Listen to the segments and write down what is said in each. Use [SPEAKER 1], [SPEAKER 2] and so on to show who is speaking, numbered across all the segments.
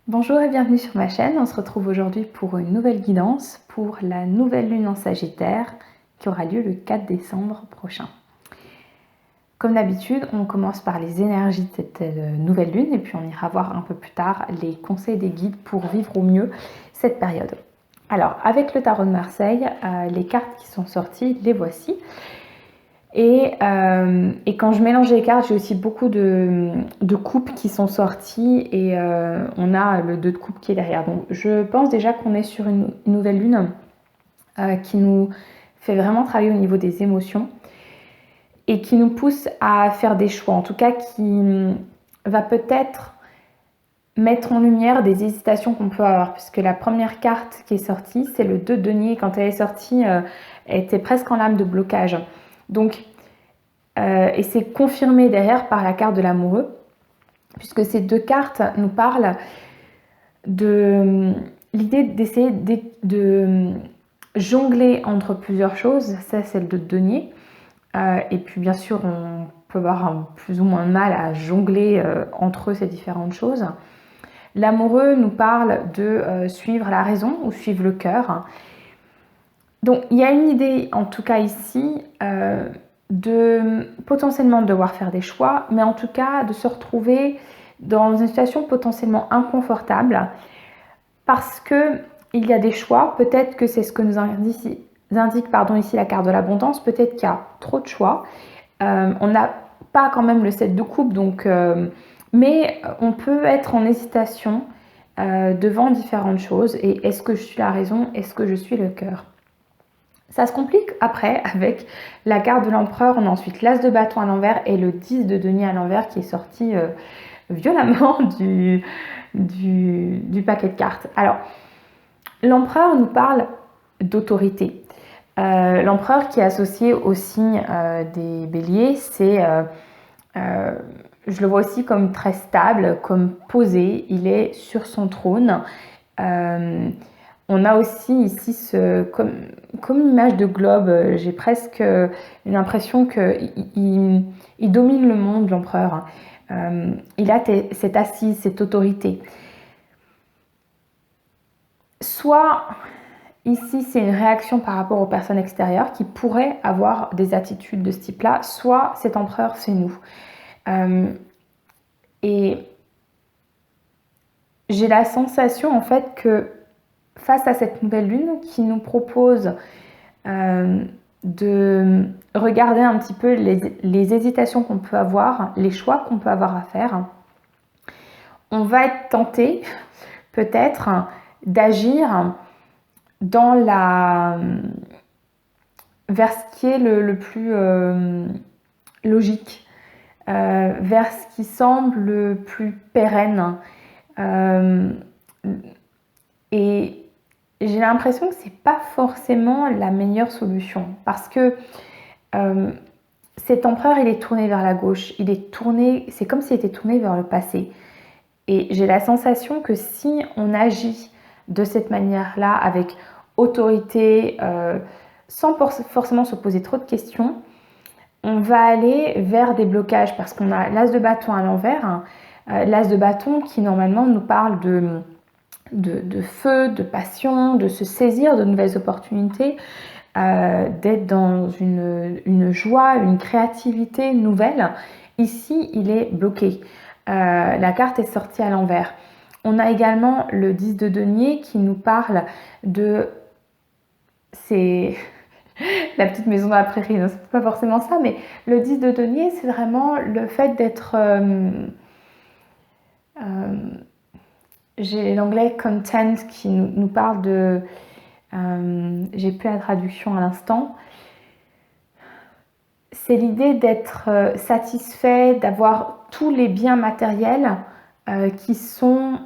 [SPEAKER 1] Bonjour et bienvenue sur ma chaîne. On se retrouve aujourd'hui pour une nouvelle guidance pour la nouvelle lune en Sagittaire qui aura lieu le 4 décembre prochain. Comme d'habitude, on commence par les énergies de cette nouvelle lune et puis on ira voir un peu plus tard les conseils des guides pour vivre au mieux cette période. Alors, avec le tarot de Marseille, les cartes qui sont sorties, les voici. Et quand je mélange les cartes, j'ai aussi beaucoup de coupes qui sont sorties et on a le 2 de coupe qui est derrière. Donc je pense déjà qu'on est sur une nouvelle lune qui nous fait vraiment travailler au niveau des émotions et qui nous pousse à faire des choix. En tout cas, qui va peut-être mettre en lumière des hésitations qu'on peut avoir. Puisque la première carte qui est sortie, c'est le 2 de denier. Quand elle est sortie, elle était presque en lame de blocage. Donc, et c'est confirmé derrière par la carte de l'amoureux, puisque ces deux cartes nous parlent de l'idée d'essayer de jongler entre plusieurs choses. Ça, c'est le 2 de denier. Et puis, bien sûr, on peut avoir plus ou moins de mal à jongler entre ces différentes choses. L'amoureux nous parle de suivre la raison ou suivre le cœur. Donc, il y a une idée, en tout cas ici, de potentiellement devoir faire des choix, mais en tout cas de se retrouver dans une situation potentiellement inconfortable parce que il y a des choix. Peut-être que c'est ce que nous indique ici la carte de l'abondance. Peut-être qu'il y a trop de choix. On n'a pas quand même le 7 de coupe, donc, mais on peut être en hésitation devant différentes choses. Et est-ce que je suis la raison? Est-ce que je suis le cœur? Ça se complique après avec la carte de l'empereur. On a ensuite l'as de bâton à l'envers et le 10 de denier à l'envers qui est sorti violemment du paquet de cartes. Alors, l'empereur nous parle d'autorité. L'empereur qui est associé au signe des béliers, c'est, je le vois aussi comme très stable, comme posé. Il est sur son trône. On a aussi ici comme une image de globe. J'ai presque l'impression qu'il domine le monde, l'empereur. Il a cette assise, cette autorité. Soit ici c'est une réaction par rapport aux personnes extérieures qui pourraient avoir des attitudes de ce type-là, soit cet empereur c'est nous. Et j'ai la sensation en fait que face à cette nouvelle lune qui nous propose de regarder un petit peu les hésitations qu'on peut avoir, les choix qu'on peut avoir à faire, on va être tenté peut-être d'agir dans vers ce qui est le plus logique, vers ce qui semble le plus pérenne. Et j'ai l'impression que c'est pas forcément la meilleure solution parce que cet empereur il est tourné vers la gauche, c'est comme s'il était tourné vers le passé. Et j'ai la sensation que si on agit de cette manière-là, avec autorité, sans forcément se poser trop de questions, on va aller vers des blocages parce qu'on a l'as de bâton à l'envers, l'as de bâton qui normalement nous parle de feu, de passion, de se saisir de nouvelles opportunités, d'être dans une joie, une créativité nouvelle. Ici, il est bloqué. La carte est sortie à l'envers. On a également le 10 de denier qui nous parle de... C'est la petite maison dans la prairie, non, c'est pas forcément ça, mais le 10 de denier, c'est vraiment le fait d'être... j'ai l'anglais content qui nous parle de... j'ai plus la traduction à l'instant. C'est l'idée d'être satisfait, d'avoir tous les biens matériels qui sont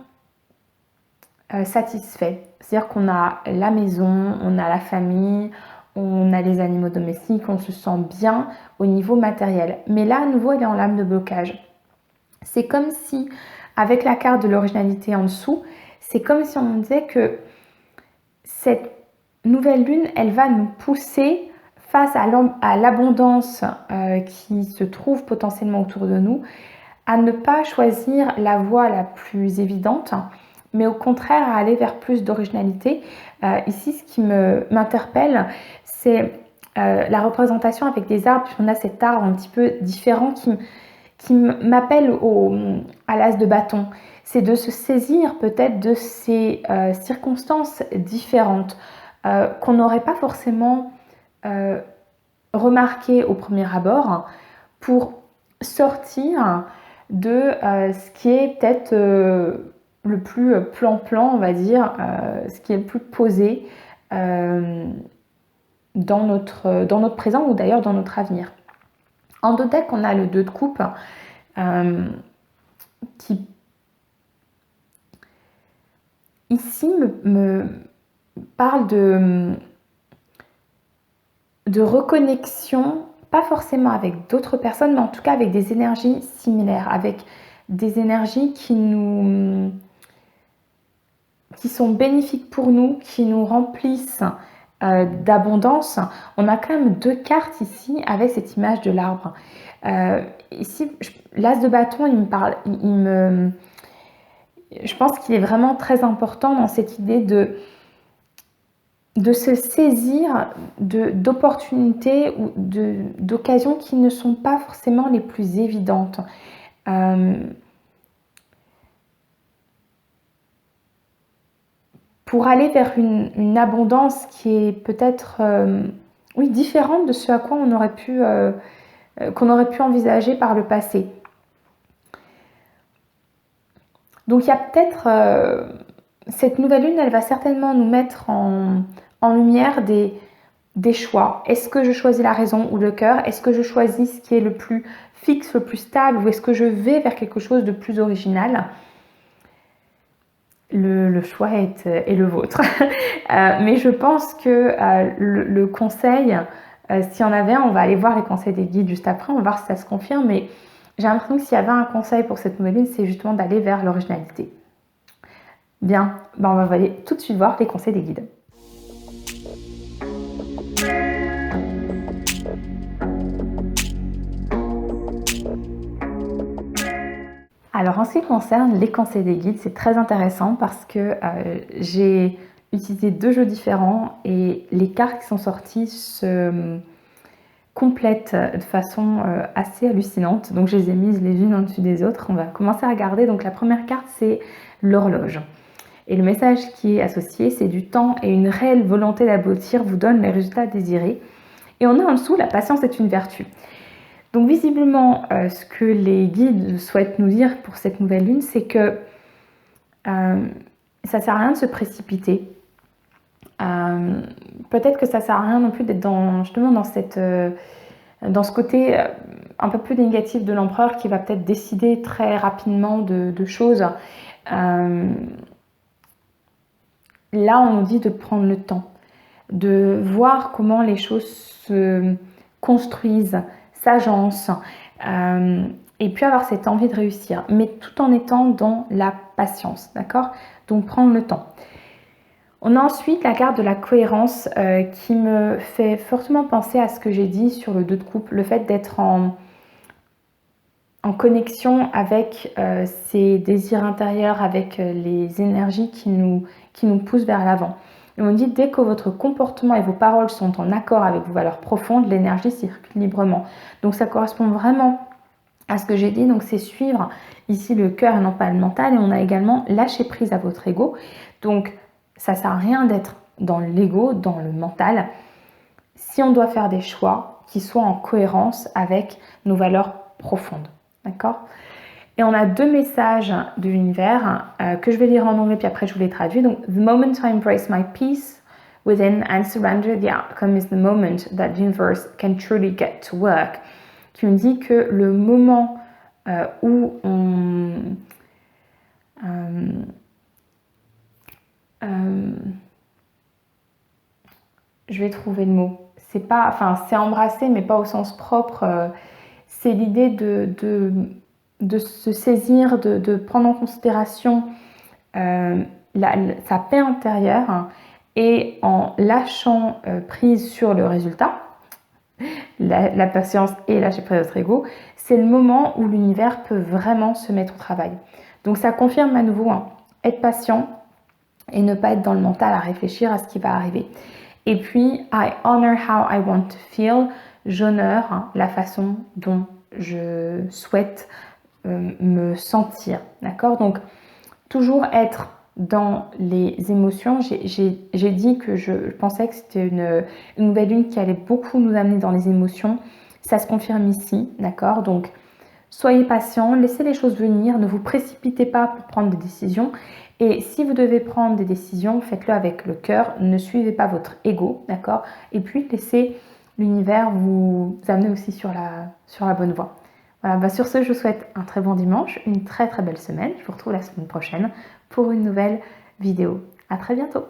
[SPEAKER 1] satisfaits. C'est-à-dire qu'on a la maison, on a la famille, on a les animaux domestiques, on se sent bien au niveau matériel. Mais là, à nouveau, il est en lame de blocage. C'est comme si, avec la carte de l'originalité en dessous, c'est comme si on disait que cette nouvelle lune, elle va nous pousser face à l'abondance qui se trouve potentiellement autour de nous, à ne pas choisir la voie la plus évidente, mais au contraire à aller vers plus d'originalité. Ici, ce qui m'interpelle, c'est la représentation avec des arbres. On a cet arbre un petit peu différent qui m'appelle à l'as de bâton. C'est de se saisir peut-être de ces circonstances différentes qu'on n'aurait pas forcément remarquées au premier abord pour sortir de ce qui est peut-être le plus plan-plan, on va dire, ce qui est le plus posé dans notre présent ou d'ailleurs dans notre avenir. En dos deck, on a le 2 de coupe qui ici me parle de reconnexion, pas forcément avec d'autres personnes, mais en tout cas avec des énergies similaires, avec des énergies qui sont bénéfiques pour nous, qui nous remplissent d'abondance. On a quand même 2 cartes ici avec cette image de l'arbre. Ici, l'as de bâton, il me parle, je pense qu'il est vraiment très important dans cette idée de se saisir d'opportunités ou d'occasions qui ne sont pas forcément les plus évidentes. Pour aller vers une abondance qui est peut-être différente de ce à quoi qu'on aurait pu envisager par le passé. Donc il y a peut-être cette nouvelle lune, elle va certainement nous mettre en lumière des choix. Est-ce que je choisis la raison ou le cœur? Est-ce que je choisis ce qui est le plus fixe, le plus stable, ou est-ce que je vais vers quelque chose de plus original? Le choix est le vôtre. Mais je pense que le conseil, s'il y en avait un, on va aller voir les conseils des guides juste après, on va voir si ça se confirme, mais j'ai l'impression que s'il y avait un conseil pour cette nouvelle lune, c'est justement d'aller vers l'originalité. Bien, on va aller tout de suite voir les conseils des guides. Alors en ce qui concerne les conseils des guides, c'est très intéressant parce que j'ai utilisé 2 jeux différents et les cartes qui sont sorties se complètent de façon assez hallucinante. Donc je les ai mises les unes en dessus des autres. On va commencer à regarder. Donc la première carte, c'est l'horloge. Et le message qui est associé, c'est du temps et une réelle volonté d'aboutir vous donne les résultats désirés. Et on a en dessous, la patience est une vertu. Donc visiblement, ce que les guides souhaitent nous dire pour cette nouvelle lune, c'est que ça ne sert à rien de se précipiter. Peut-être que ça ne sert à rien non plus d'être justement dans ce côté un peu plus négatif de l'empereur qui va peut-être décider très rapidement de choses. Là, on nous dit de prendre le temps, de voir comment les choses se construisent, s'agencent, et puis avoir cette envie de réussir, mais tout en étant dans la patience, d'accord? Donc prendre le temps. On a ensuite la carte de la cohérence qui me fait fortement penser à ce que j'ai dit sur le 2 de coupe, le fait d'être en connexion avec ses désirs intérieurs, avec les énergies qui nous poussent vers l'avant. Et on dit, dès que votre comportement et vos paroles sont en accord avec vos valeurs profondes, l'énergie circule librement. Donc ça correspond vraiment à ce que j'ai dit, donc c'est suivre ici le cœur et non pas le mental. Et on a également lâcher prise à votre ego. Donc ça ne sert à rien d'être dans l'ego, dans le mental, si on doit faire des choix qui soient en cohérence avec nos valeurs profondes. D'accord? Et on a 2 messages de l'univers que je vais lire en anglais puis après je vous les traduis. Donc, the moment I embrace my peace within and surrender the outcome is the moment that the universe can truly get to work. Qui me dit que le moment où je vais trouver le mot. C'est pas, enfin, c'est embrasser, mais pas au sens propre. C'est l'idée de se saisir, de prendre en considération sa paix intérieure et en lâchant prise sur le résultat, la patience et lâcher prise de votre ego, c'est le moment où l'univers peut vraiment se mettre au travail. Donc ça confirme à nouveau être patient et ne pas être dans le mental à réfléchir à ce qui va arriver. Et puis, I honor how I want to feel. J'honore la façon dont je souhaite me sentir. D'accord? Donc, toujours être dans les émotions. J'ai dit que je pensais que c'était une nouvelle lune qui allait beaucoup nous amener dans les émotions. Ça se confirme ici. D'accord? Donc, soyez patient, laissez les choses venir, ne vous précipitez pas pour prendre des décisions. Et si vous devez prendre des décisions, faites-le avec le cœur, ne suivez pas votre ego, d'accord? Et puis laissez l'univers vous amener aussi sur la bonne voie. Voilà, sur ce, je vous souhaite un très bon dimanche, une très très belle semaine. Je vous retrouve la semaine prochaine pour une nouvelle vidéo. À très bientôt!